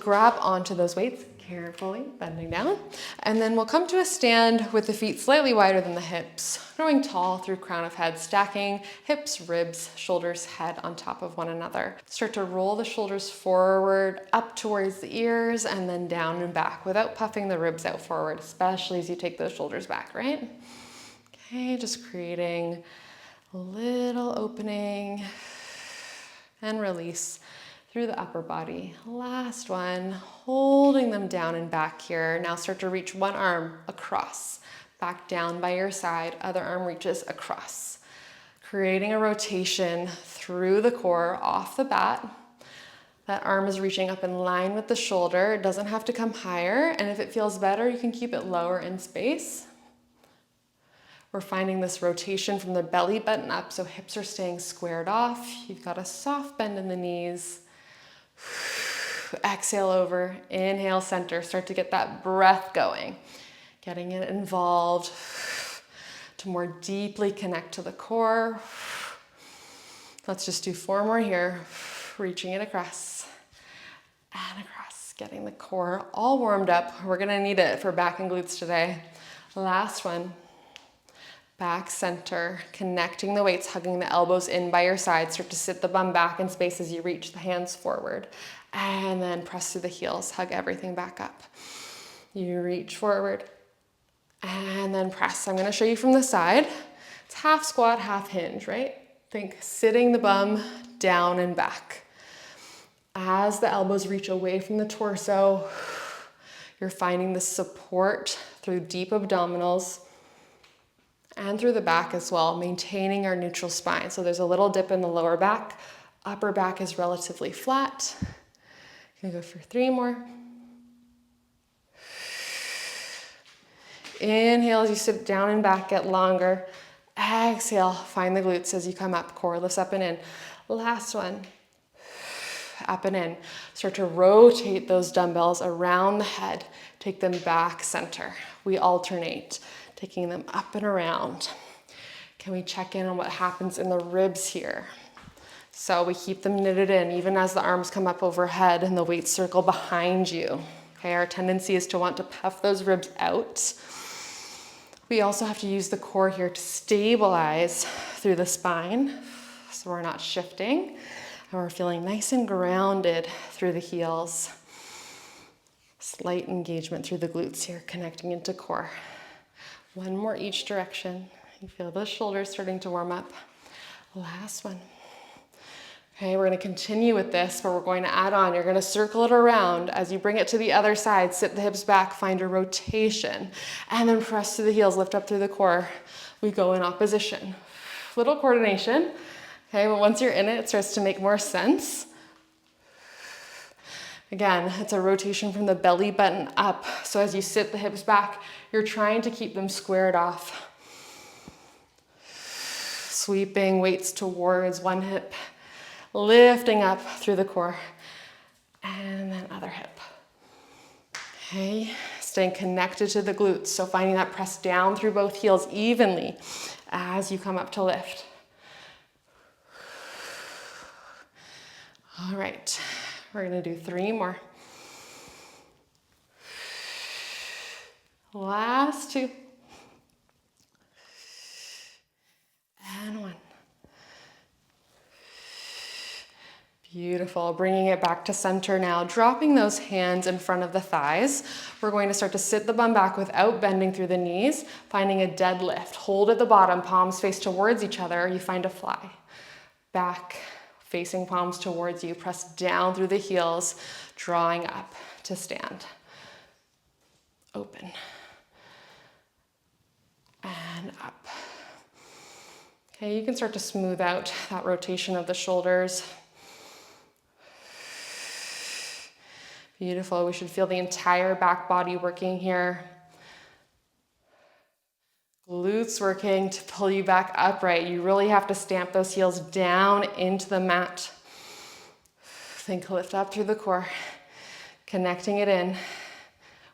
Grab onto those weights, carefully bending down, and then we'll come to a stand with the feet slightly wider than the hips, growing tall through crown of head, stacking hips, ribs, shoulders, head on top of one another. Start to roll the shoulders forward, up towards the ears, and then down and back without puffing the ribs out forward, especially as you take those shoulders back, right? Okay, just creating a little opening and release through the upper body. Last one, holding them down and back here. Now start to reach one arm across, back down by your side, other arm reaches across. Creating a rotation through the core off the bat. That arm is reaching up in line with the shoulder. It doesn't have to come higher, and if it feels better, you can keep it lower in space. We're finding this rotation from the belly button up, so hips are staying squared off. You've got a soft bend in the knees. Exhale over, inhale center, start to get that breath going, getting it involved to more deeply connect to the core. Let's just do 4 more here, reaching it across and across, getting the core all warmed up. We're gonna need it for back and glutes today. Last one. Back center, connecting the weights, hugging the elbows in by your side. Start to sit the bum back in space as you reach the hands forward. And then press through the heels, hug everything back up. You reach forward and then press. I'm gonna show you from the side. It's half squat, half hinge, right? Think sitting the bum down and back. As the elbows reach away from the torso, you're finding the support through deep abdominals, and through the back as well, maintaining our neutral spine. So there's a little dip in the lower back. Upper back is relatively flat. Gonna go for 3 more. Inhale as you sit down and back, get longer. Exhale, find the glutes as you come up. Core lifts up and in. Last one. Up and in. Start to rotate those dumbbells around the head. Take them back center. We alternate, taking them up and around. Can we check in on what happens in the ribs here? So we keep them knitted in even as the arms come up overhead and the weights circle behind you. Okay, our tendency is to want to puff those ribs out. We also have to use the core here to stabilize through the spine so we're not shifting and we're feeling nice and grounded through the heels. Slight engagement through the glutes here, connecting into core. 1 more each direction. You feel those shoulders starting to warm up. Last one. Okay, we're gonna continue with this, but we're going to add on. You're gonna circle it around. As you bring it to the other side, sit the hips back, find a rotation, and then press through the heels, lift up through the core. We go in opposition. Little coordination, okay, but once you're in it, it starts to make more sense. Again, it's a rotation from the belly button up. So as you sit the hips back, you're trying to keep them squared off. Sweeping weights towards one hip, lifting up through the core, and then other hip. Okay, staying connected to the glutes. So finding that press down through both heels evenly as you come up to lift. All right. We're gonna do 3 more. Last 2. And 1. Beautiful, bringing it back to center now, dropping those hands in front of the thighs. We're going to start to sit the bum back without bending through the knees, finding a deadlift. Hold at the bottom, palms face towards each other, you find a fly. Back, facing palms towards you, press down through the heels, drawing up to stand. Open. And up. Okay, you can start to smooth out that rotation of the shoulders. Beautiful, we should feel the entire back body working here. Glutes working to pull you back upright. You really have to stamp those heels down into the mat. Think lift up through the core, connecting it in.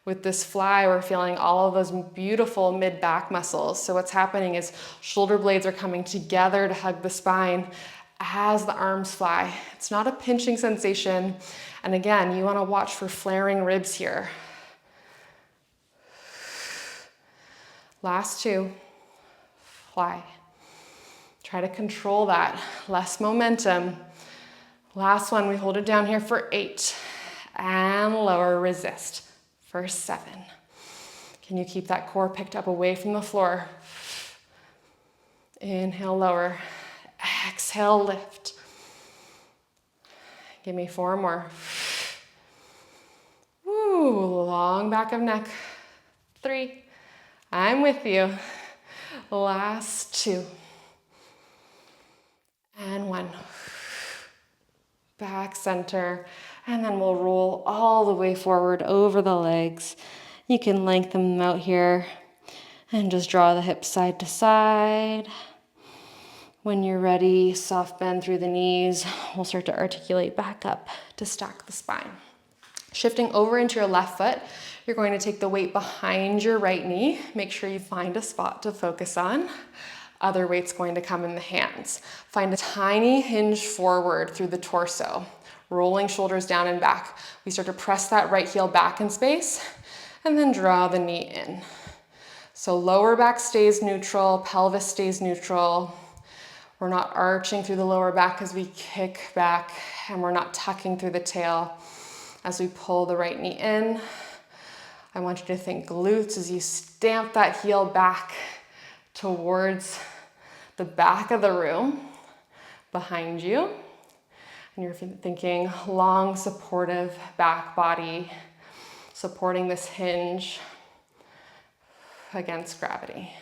With this fly, we're feeling all of those beautiful mid-back muscles. So what's happening is shoulder blades are coming together to hug the spine as the arms fly. It's not a pinching sensation. And again, you want to watch for flaring ribs here. Last two, fly. Try to control that, less momentum. Last one, we hold it down here for 8 and lower, resist for 7. Can you keep that core picked up away from the floor? Inhale, lower. Exhale, lift. Give me 4 more. Woo, long back of neck. 3. I'm with you. Last 2. And 1. Back center. And then we'll roll all the way forward over the legs. You can lengthen them out here and just draw the hips side to side. When you're ready, soft bend through the knees. We'll start to articulate back up to stack the spine. Shifting over into your left foot, you're going to take the weight behind your right knee. Make sure you find a spot to focus on. Other weight's going to come in the hands. Find a tiny hinge forward through the torso, rolling shoulders down and back. We start to press that right heel back in space and then draw the knee in. So lower back stays neutral, pelvis stays neutral. We're not arching through the lower back as we kick back, and we're not tucking through the tail as we pull the right knee in. I want you to think glutes as you stamp that heel back towards the back of the room behind you. And you're thinking long, supportive back body, supporting this hinge against gravity.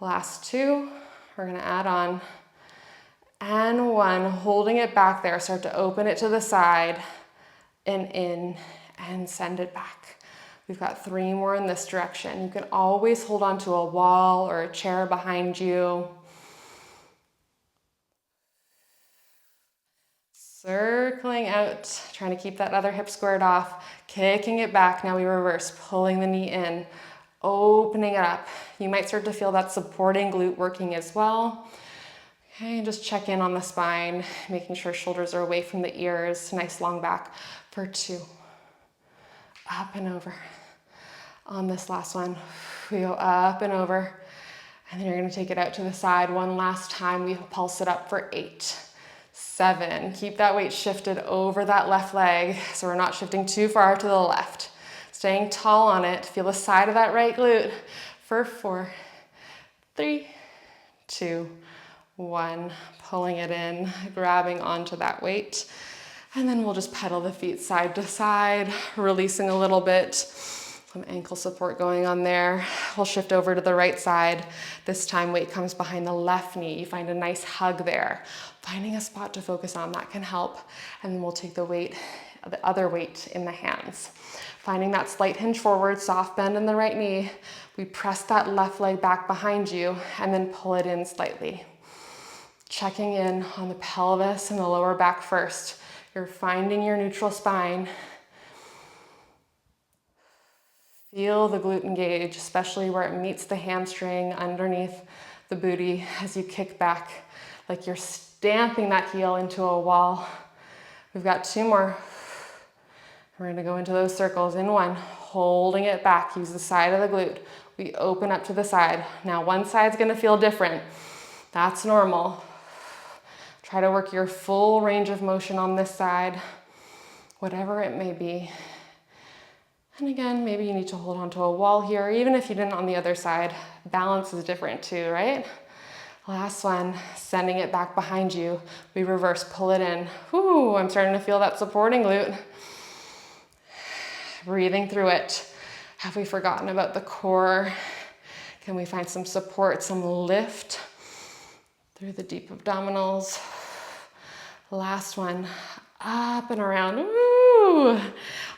Last 2, we're gonna add on. And 1, holding it back there. Start to open it to the side and in and send it back. We've got 3 more in this direction. You can always hold on to a wall or a chair behind you. Circling out, trying to keep that other hip squared off, kicking it back. Now we reverse, pulling the knee in, opening it up. You might start to feel that supporting glute working as well. Okay, and just check in on the spine, making sure shoulders are away from the ears. Nice long back for 2. Up and over. On this last one, we go up and over. And then you're gonna take it out to the side. One last time, we pulse it up for 8. 7, keep that weight shifted over that left leg so we're not shifting too far to the left. Staying tall on it, feel the side of that right glute for 4, 3, 2, 1. Pulling it in, grabbing onto that weight. And then we'll just pedal the feet side to side, releasing a little bit. Some ankle support going on there. We'll shift over to the right side. This time weight comes behind the left knee. You find a nice hug there. Finding a spot to focus on, that can help. And then we'll take the weight, the other weight in the hands. Finding that slight hinge forward, soft bend in the right knee. We press that left leg back behind you and then pull it in slightly. Checking in on the pelvis and the lower back first. You're finding your neutral spine. Feel the glute engage, especially where it meets the hamstring underneath the booty as you kick back, like you're stamping that heel into a wall. We've got 2 more. We're gonna go into those circles in 1, holding it back. Use the side of the glute. We open up to the side. Now one side's gonna feel different. That's normal. Try to work your full range of motion on this side, whatever it may be. And again, maybe you need to hold onto a wall here, even if you didn't on the other side. Balance is different too, right? Last one, sending it back behind you. We reverse, pull it in. Whoo, I'm starting to feel that supporting glute. Breathing through it. Have we forgotten about the core? Can we find some support, some lift through the deep abdominals? Last one, up and around. Woo!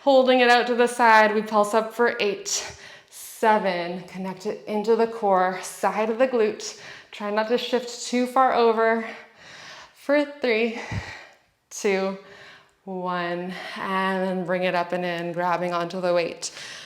Holding it out to the side, we pulse up for 8, 7, connect it into the core, side of the glute. Try not to shift too far over. For 3, 2, 1, and then bring it up and in, grabbing onto the weight.